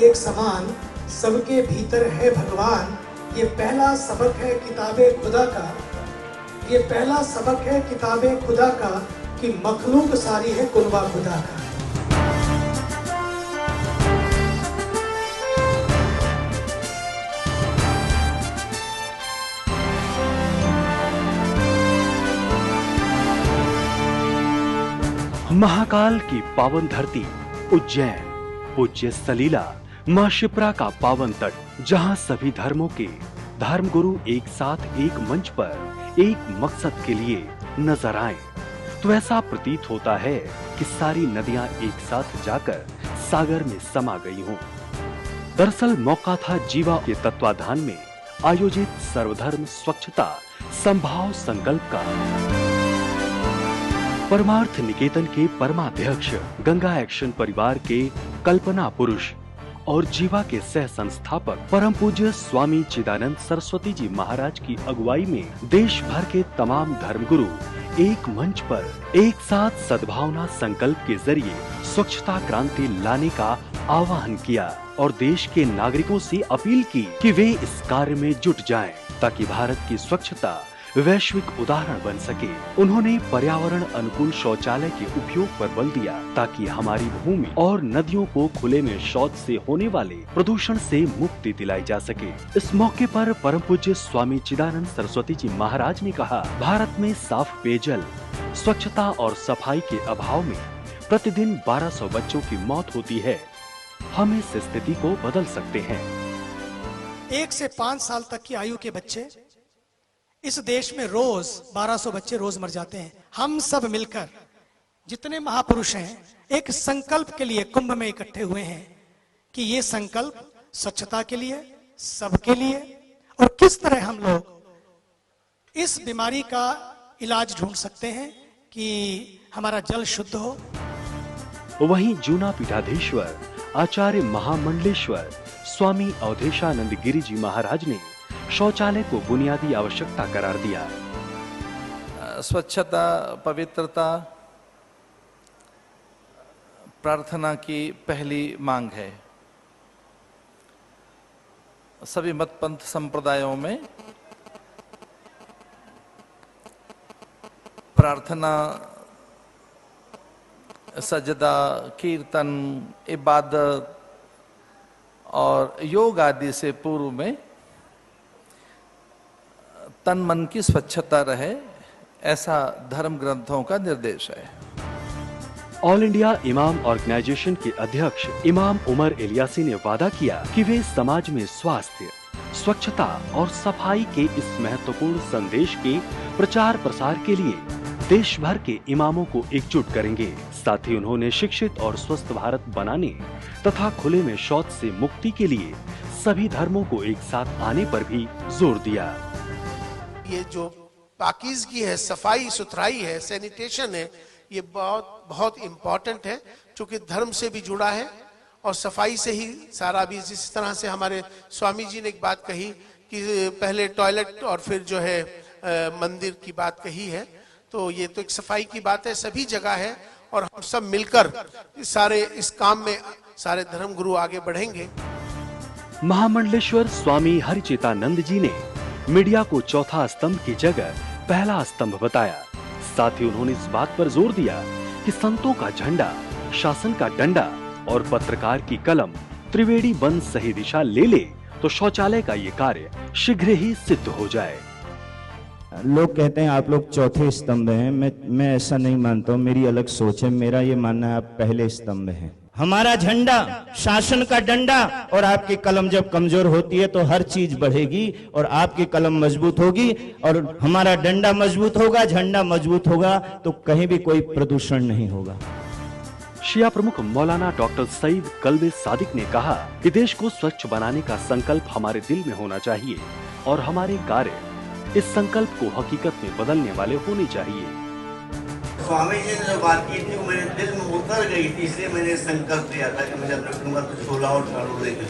एक समान, सबके भीतर है भगवान। ये पहला सबक है किताबे खुदा का, ये पहला सबक है किताबे खुदा का, कि मखलूक सारी है कुनबा खुदा का। महाकाल की पावन धरती उज्जैन, पूज्य सलीला मां शिप्रा का पावन तट, जहां सभी धर्मों के धर्मगुरु एक साथ एक मंच पर एक मकसद के लिए नजर आए, तो ऐसा प्रतीत होता है कि सारी नदियां एक साथ जाकर सागर में समा गई हों। दरअसल मौका था जीवा के तत्वाधान में आयोजित सर्वधर्म स्वच्छता संभाव संकल्प का। परमार्थ निकेतन के परमाध्यक्ष, गंगा एक्शन परिवार के कल्पना पुरुष और जीवा के सह संस्थापक परम पूज्य स्वामी चिदानंद सरस्वती जी महाराज की अगुवाई में देश भर के तमाम धर्मगुरु एक मंच पर एक साथ सद्भावना संकल्प के जरिए स्वच्छता क्रांति लाने का आह्वान किया और देश के नागरिकों से अपील की कि वे इस कार्य में जुट जाएं, ताकि भारत की स्वच्छता वैश्विक उदाहरण बन सके। उन्होंने पर्यावरण अनुकूल शौचालय के उपयोग पर बल दिया, ताकि हमारी भूमि और नदियों को खुले में शौच से होने वाले प्रदूषण से मुक्ति दिलाई जा सके। इस मौके पर परम पूज्य स्वामी चिदानंद सरस्वती जी महाराज ने कहा, भारत में साफ पेयजल, स्वच्छता और सफाई के अभाव में प्रतिदिन 1200 बच्चों की मौत होती है। हम इस स्थिति को बदल सकते हैं। 1 से 5 साल तक की आयु के बच्चे इस देश में रोज 1200 बच्चे रोज मर जाते हैं। हम सब मिलकर जितने महापुरुष हैं एक संकल्प के लिए कुंभ में इकट्ठे हुए हैं कि ये संकल्प स्वच्छता के लिए, सबके लिए, और किस तरह हम लोग इस बीमारी का इलाज ढूंढ सकते हैं कि हमारा जल शुद्ध हो। वहीं जूना पीठाधीश्वर आचार्य महामंडलेश्वर स्वामी अवधेशानंद गिरी जी महाराज ने शौचालय को बुनियादी आवश्यकता करार दिया। स्वच्छता, पवित्रता प्रार्थना की पहली मांग है। सभी मत पंथ संप्रदायों में प्रार्थना, सजदा, कीर्तन, इबादत और योग आदि से पूर्व में तन मन की स्वच्छता रहे, ऐसा धर्म ग्रंथों का निर्देश है। ऑल इंडिया इमाम ऑर्गेनाइजेशन के अध्यक्ष इमाम उमर इलियासी ने वादा किया कि वे समाज में स्वास्थ्य, स्वच्छता और सफाई के इस महत्वपूर्ण संदेश के प्रचार प्रसार के लिए देश भर के इमामों को एकजुट करेंगे। साथ ही उन्होंने शिक्षित और स्वस्थ भारत बनाने तथा खुले में शौच से मुक्ति के लिए सभी धर्मों को एक साथ आने पर भी जोर दिया। ये जो पाकीज़गी है, सफाई सुथराई है, सैनिटेशन है, ये बहुत बहुत इम्पोर्टेंट है, क्योंकि धर्म से भी जुड़ा है और सफाई से ही सारा भी। जिस तरह से हमारे स्वामी जी ने एक बात कही कि पहले टॉयलेट और फिर जो है मंदिर की बात कही है, तो ये तो एक सफाई की बात है, सभी जगह है और हम सब मिलकर सारे इस काम में सारे धर्म गुरु आगे बढ़ेंगे। महामंडलेश्वर स्वामी हरिचेतानंद जी ने मीडिया को चौथा स्तंभ की जगह पहला स्तंभ बताया। साथ ही उन्होंने इस बात पर जोर दिया कि संतों का झंडा, शासन का डंडा और पत्रकार की कलम त्रिवेणी बंद सही दिशा ले ले तो शौचालय का ये कार्य शीघ्र ही सिद्ध हो जाए। लोग कहते हैं आप लोग चौथे स्तंभ हैं, मैं ऐसा नहीं मानता हूँ, मेरी अलग सोच है। मेरा ये मानना है आप पहले स्तंभ हैं। हमारा झंडा, शासन का डंडा और आपकी कलम जब कमजोर होती है तो हर चीज बढ़ेगी और आपकी कलम मजबूत होगी और हमारा डंडा मजबूत होगा, झंडा मजबूत होगा तो कहीं भी कोई प्रदूषण नहीं होगा। शिया प्रमुख मौलाना डॉक्टर सईद कल्बे सादिक ने कहा कि देश को स्वच्छ बनाने का संकल्प हमारे दिल में होना चाहिए और हमारे कार्य इस संकल्प को हकीकत में बदलने वाले होने चाहिए। स्वामी जी ने जो बात की थी वो मेरे दिल में उतर गई थी, इसलिए मैंने संकल्प लिया था कि मैं जब रखूंगा तो 16 और 18 लेकर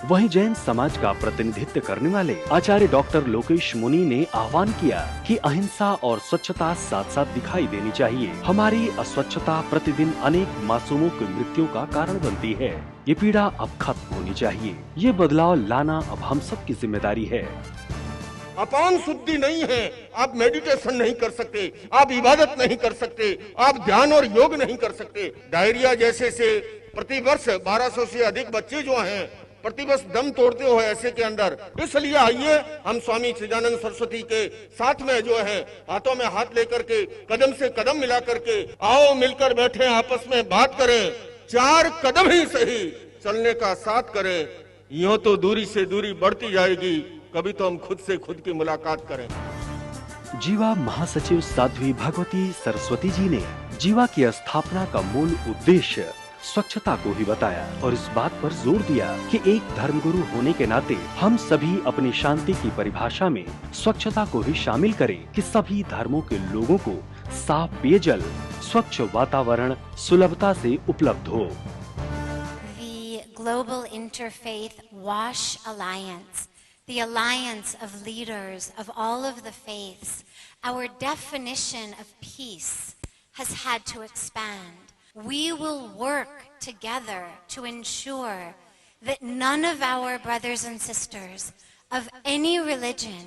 वहीं जैन समाज का प्रतिनिधित्व करने वाले आचार्य डॉक्टर लोकेश मुनि ने आह्वान किया कि अहिंसा और स्वच्छता साथ साथ दिखाई देनी चाहिए। हमारी अस्वच्छता प्रतिदिन अनेक मासूमों की मृत्यु का कारण बनती है। ये पीड़ा अब खत्म होनी चाहिए। ये बदलाव लाना अब हम सब की जिम्मेदारी है। अपान शुद्धि नहीं है, आप मेडिटेशन नहीं कर सकते, आप इबादत नहीं कर सकते, आप ध्यान और योग नहीं कर सकते। डायरिया जैसे से प्रतिवर्ष 1200 से अधिक बच्चे जो हैं प्रतिवर्ष दम तोड़ते हो ऐसे के अंदर। इसलिए आइए हम स्वामी चिदानंद सरस्वती के साथ में जो है हाथों में हाथ लेकर के कदम से कदम मिला करके आओ मिलकर बैठे आपस में बात करें, 4 कदम ही सही चलने का साथ करें। यूं तो दूरी से दूरी बढ़ती जाएगी, कभी तो हम खुद से खुद की मुलाकात करें। जीवा महासचिव साध्वी भगवती सरस्वती जी ने जीवा की स्थापना का मूल उद्देश्य स्वच्छता को ही बताया और इस बात पर जोर दिया कि एक धर्मगुरु होने के नाते हम सभी अपनी शांति की परिभाषा में स्वच्छता को ही शामिल करें कि सभी धर्मों के लोगों को साफ पेयजल, स्वच्छ वातावरण सुलभता से उपलब्ध हो। The Global Interfaith WASH Alliance, the alliance of leaders of all of the faiths, our definition of peace has had to expand. We will work together to ensure that none of our brothers and sisters of any religion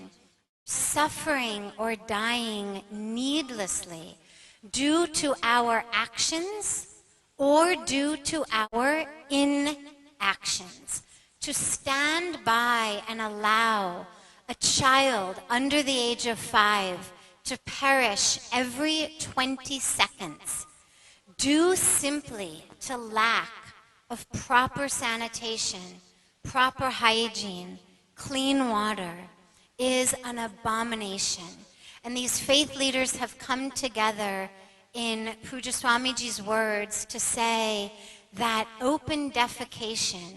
suffering or dying needlessly due to our actions or due to our inactions, to stand by and allow a child under the age of 5 to perish every 20 seconds due simply to lack of proper sanitation, proper hygiene, clean water is an abomination. And these faith leaders have come together in Pujya Swamiji's words to say that open defecation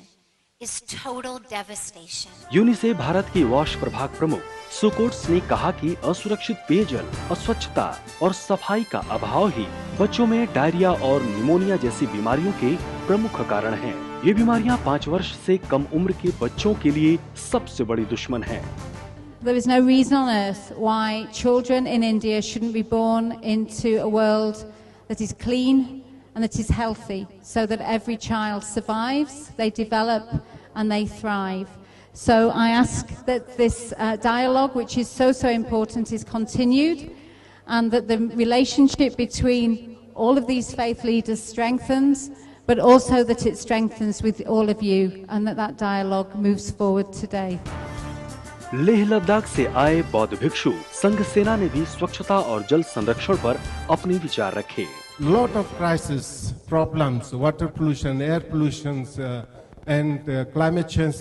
is total devastation. UNICEF Bharat की wash प्रभाग प्रमुख सुकोट्स ने कहा कि असुरक्षित पेयजल, अस्वच्छता और सफाई का अभाव ही बच्चों में डायरिया और निमोनिया जैसी बीमारियों के प्रमुख कारण हैं। ये बीमारियां 5 वर्ष से कम उम्र के बच्चों के लिए सबसे बड़ी दुश्मन हैं। There is no reason on earth why children in India shouldn't be born into a world that is clean and that is healthy, so that every child survives, they develop and they thrive. So I ask that this dialogue, which is so important, is continued, and that the relationship between all of these faith leaders strengthens, but also that it strengthens with all of you, and that dialogue moves forward today. Leh Ladakh से आए बौद्ध भिक्षु संघ सेना ने भी स्वच्छता और जल संरक्षण पर अपने विचार रखे। Lot of crisis problems, water pollution, air pollution, and climate change,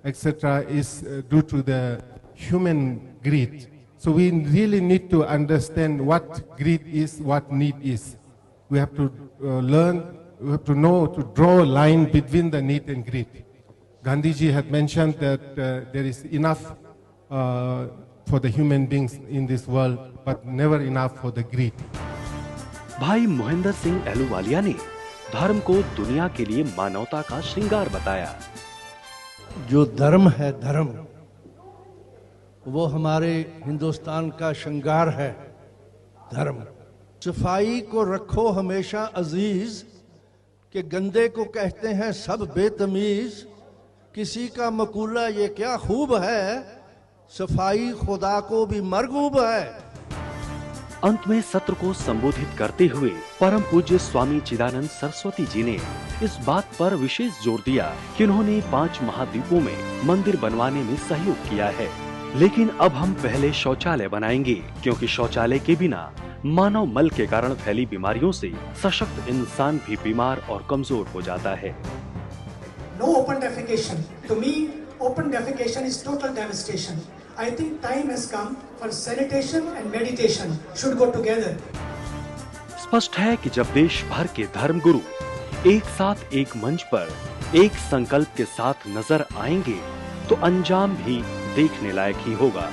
etc., is due to the human greed. So we really need to understand what greed is, what need is. We have to learn, we have to know to draw a line between the need and greed. Gandhiji had mentioned that there is enough for the human beings in this world, but never enough for the greed. भाई मोहिंदर सिंह एलूवालिया ने धर्म को दुनिया के लिए मानवता का श्रृंगार बताया। जो धर्म है, धर्म वो हमारे हिंदुस्तान का श्रृंगार है। धर्म सफाई को रखो हमेशा अजीज, कि गंदे को कहते हैं सब बेतमीज। किसी का मकूला ये क्या खूब है, सफाई खुदा को भी मरगूब है। अंत में सत्र को संबोधित करते हुए परम पूज्य स्वामी चिदानंद सरस्वती जी ने इस बात पर विशेष जोर दिया कि उन्होंने 5 महाद्वीपों में मंदिर बनवाने में सहयोग किया है, लेकिन अब हम पहले शौचालय बनाएंगे, क्योंकि शौचालय के बिना मानव मल के कारण फैली बीमारियों से सशक्त इंसान भी बीमार और कमजोर हो जाता है। No open defecation. To me, open defecation is total devastation. I think time has come for sanitation and meditation should go together. स्पष्ट है कि जब देश भर के धर्मगुरु एक साथ एक मंच पर एक संकल्प के साथ नजर आएंगे तो अंजाम भी देखने लायक ही होगा।